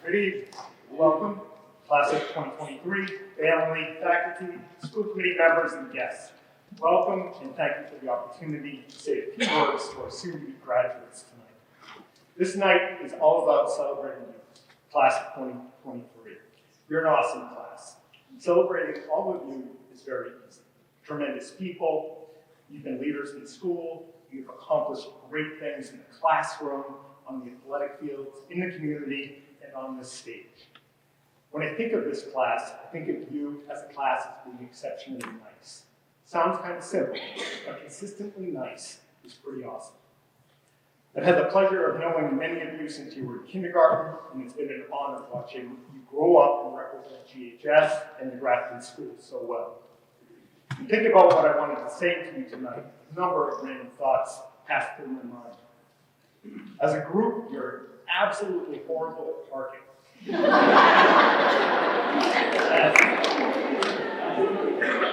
Good evening. Welcome, class of 2023, family, faculty, school committee members, and guests. Welcome, and thank you for the opportunity to say a few words to our soon-to-be graduates tonight. This night is all about celebrating you, class of 2023. You're an awesome class. Celebrating all of you is very easy. Tremendous people, you've been leaders in school, you've accomplished great things in the classroom, on the athletic fields, in the community, and on this stage. When I think of this class, I think of you as a class as being exceptionally nice. Sounds kind of simple, but consistently nice is pretty awesome. I've had the pleasure of knowing many of you since you were in kindergarten, and it's been an honor watching you grow up and represent GHS and the Grafton School so well. And think about what I wanted to say to you tonight. A number of random thoughts passed through my mind. As a group, you're absolutely horrible at parking.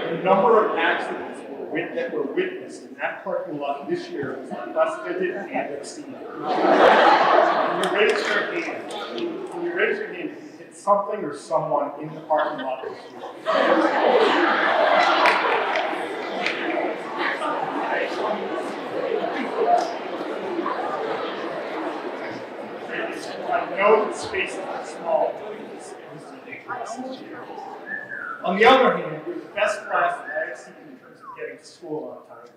The number of accidents that were witnessed in that parking lot this year was unprecedented and obscene. When you raise your hand, you hit something or someone in the parking lot this year. I know that spaces are small, but it was ridiculous this year. On the other hand, we're the best class that I have seen in terms of getting to school on time,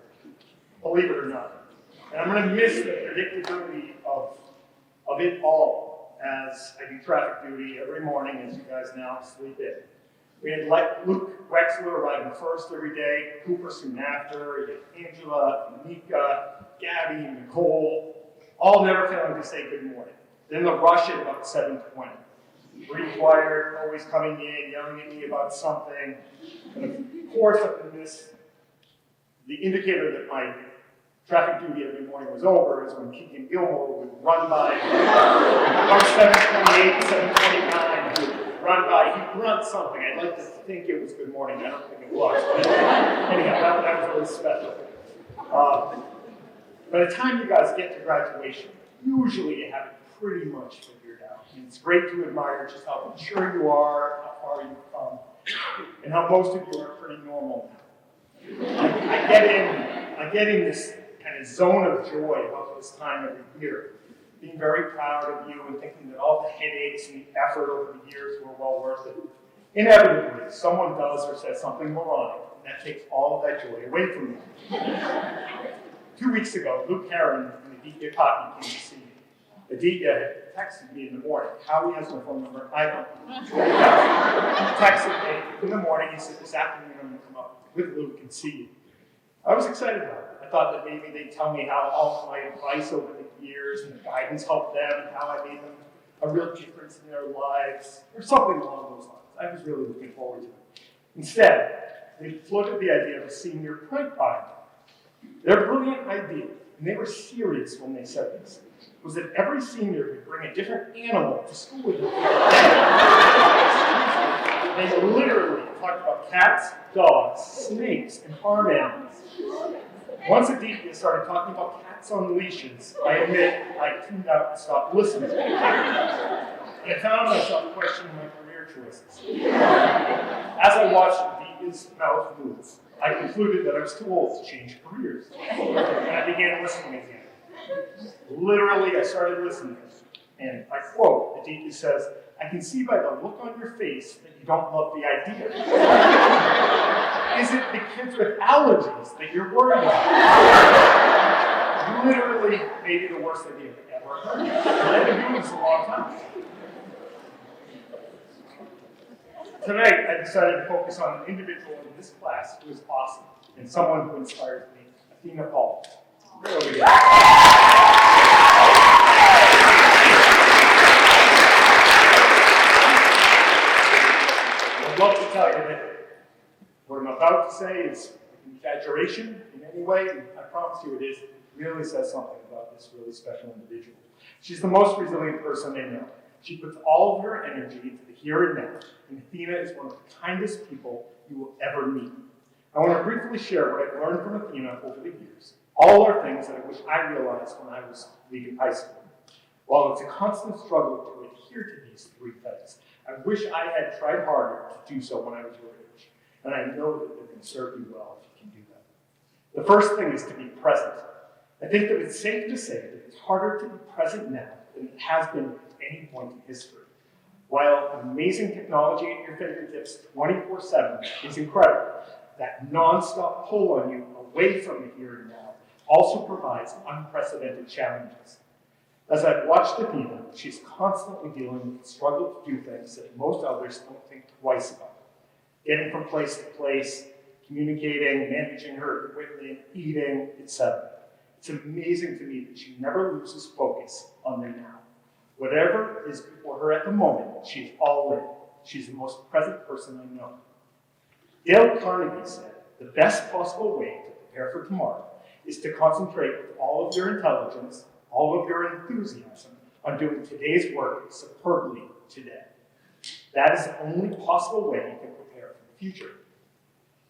believe it or not. And I'm going to miss the predictability of it all as I do traffic duty every morning, as you guys now sleep in. We had Luke Wexler arriving first every day, Cooper soon after, you had Angela, Mika, Gabby, Nicole, all never failing to say good morning. Then the rush at about 7:20. Required, always coming in, yelling at me about something. And of course, up in this, the indicator that my traffic duty every morning was over is when Keegan Gilmore would run by about 7:28, 7:29, he would run by, he'd grunt something. I'd like to think it was good morning, I don't think it was. But anyhow, that was really special. By the time you guys get to graduation, usually you have it pretty much figured out. And it's great to admire just how mature you are, how far you've come, and how most of you are pretty normal now. I get in this kind of zone of joy about this time every year, being very proud of you and thinking that all the headaches and the effort over the years were well worth it. Inevitably, someone does or says something moronic, and that takes all of that joy away from you. 2 weeks ago, Luke Herron and Aditya Kaki came to see me. Aditya had texted me in the morning. How he has my phone number, I don't know. He texted me in the morning. He said, this afternoon I'm going to come up with Luke and see you. I was excited about it. I thought that maybe they'd tell me how all my advice over the years and the guidance helped them and how I made them a real difference in their lives, or something along those lines. I was really looking forward to it. Instead, they floated the idea of a senior prank by me. Their brilliant idea, and they were serious when they said this, was that every senior would bring a different animal to school with them. They literally talked about cats, dogs, snakes, and farm animals. Once Aditya started talking about cats on leashes, I admit I tuned out and stopped listening. I found myself questioning my career choices. As I watched Aditya's mouth move, I concluded that I was too old to change careers. And I began listening again. Literally, I started listening, and I quote, Aditya says, I can see by the look on your face that you don't love the idea. Is it the kids with allergies that you're worried about? Literally, maybe the worst idea I've ever heard. I've been doing this a long time. Tonight, I decided to focus on an individual in this class who is awesome, and someone who inspires me, Athena Paul. Really. I'd love to tell you that what I'm about to say is an exaggeration in any way, and I promise you it is. It really says something about this really special individual. She's the most resilient person I know. She puts all of her energy into the here and now, and Athena is one of the kindest people you will ever meet. I want to briefly share what I've learned from Athena over the years. All are things that I wish I realized when I was leaving high school. While it's a constant struggle to adhere to these three things, I wish I had tried harder to do so when I was your age, and I know that they can serve you well if you can do that. The first thing is to be present. I think that it's safe to say that it's harder to be present now than it has been at any point in history. While amazing technology at your fingertips 24/7 is incredible, that non-stop pull on you away from the here and now also provides unprecedented challenges. As I've watched Athena, she's constantly dealing with the struggle to do things that most others don't think twice about. Getting from place to place, communicating, managing her equipment, eating, etc. It's amazing to me that she never loses focus on the now. Whatever is before her at the moment, she's all in. She's the most present person I know. Dale Carnegie said, the best possible way to prepare for tomorrow is to concentrate with all of your intelligence, all of your enthusiasm on doing today's work superbly today. That is the only possible way you can prepare for the future.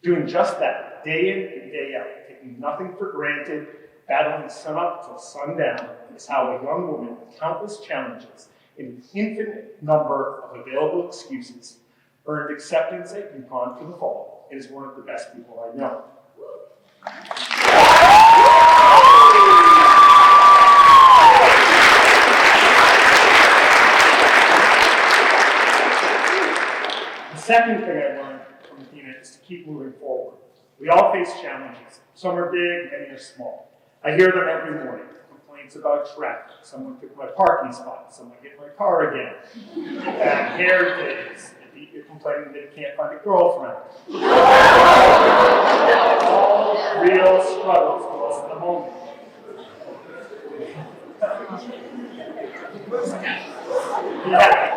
Doing just that, day in and day out, taking nothing for granted, battling sun up till sundown, is how a young woman with countless challenges and an infinite number of available excuses earned acceptance at UConn for the fall and is one of the best people I know. The second thing I learned from Athena is to keep moving forward. We all face challenges. Some are big, many are small. I hear them every morning. Complaints about traffic. Someone took my parking spot. Someone hit my car again. Bad hair days. You're complaining that you can't find a girlfriend. All real struggles for us in the moment. Yeah.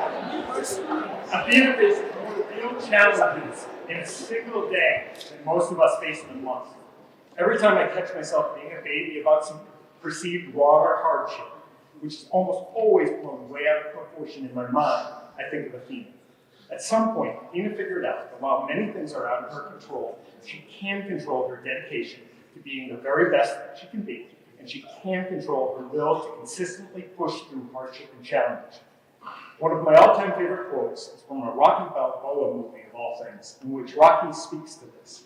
Athena faces more real challenges in a single day than most of us face in a month. Every time I catch myself being a baby about some perceived wrong or hardship, which is almost always blown way out of proportion in my mind, I think of Athena. At some point, Athena figured out that while many things are out of her control, she can control her dedication to being the very best that she can be, and she can control her will to consistently push through hardship and challenge. One of my all-time favorite quotes is from a Rocky Balboa movie, of all things, in which Rocky speaks to this.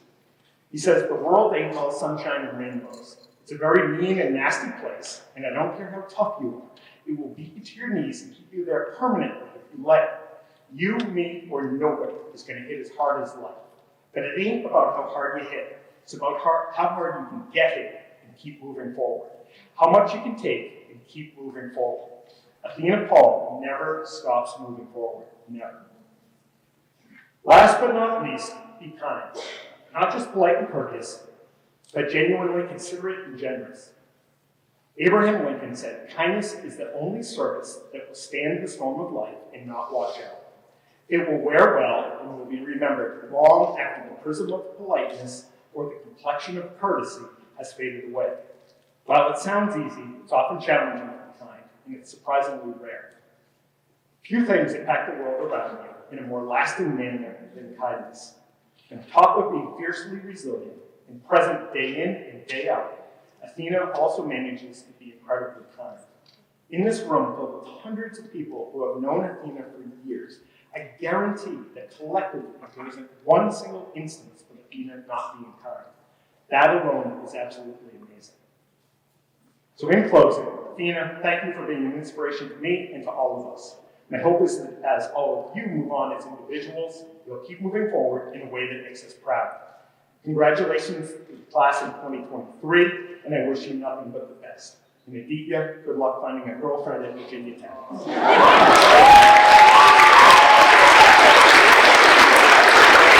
He says, the world ain't all sunshine and rainbows. It's a very mean and nasty place, and I don't care how tough you are. It will beat you to your knees and keep you there permanently if you let it. You, me, or nobody is going to hit as hard as life. But it ain't about how hard you hit. It's about how hard you can get hit and keep moving forward. How much you can take and keep moving forward. Athena Paul never stops moving forward. Never. Last but not least, be kind. Not just polite and courteous, but genuinely considerate and generous. Abraham Lincoln said, kindness is the only service that will stand the storm of life and not wash out. It will wear well and will be remembered long after the prism of politeness or the complexion of courtesy has faded away. While it sounds easy, it's often challenging to be kind, and it's surprisingly rare. Few things impact the world around you in a more lasting manner than kindness. And on top of being fiercely resilient and present day in and day out, Athena also manages to be incredibly kind. In this room filled with hundreds of people who have known Athena for years, I guarantee that collectively there isn't one single instance of Athena not being kind. That alone is absolutely amazing. So in closing, Athena, thank you for being an inspiration to me and to all of us. My hope is that as all of you move on as individuals, you'll keep moving forward in a way that makes us proud. Congratulations to the class in 2023, and I wish you nothing but the best. And Aditya, good luck finding a girlfriend at Virginia Tech.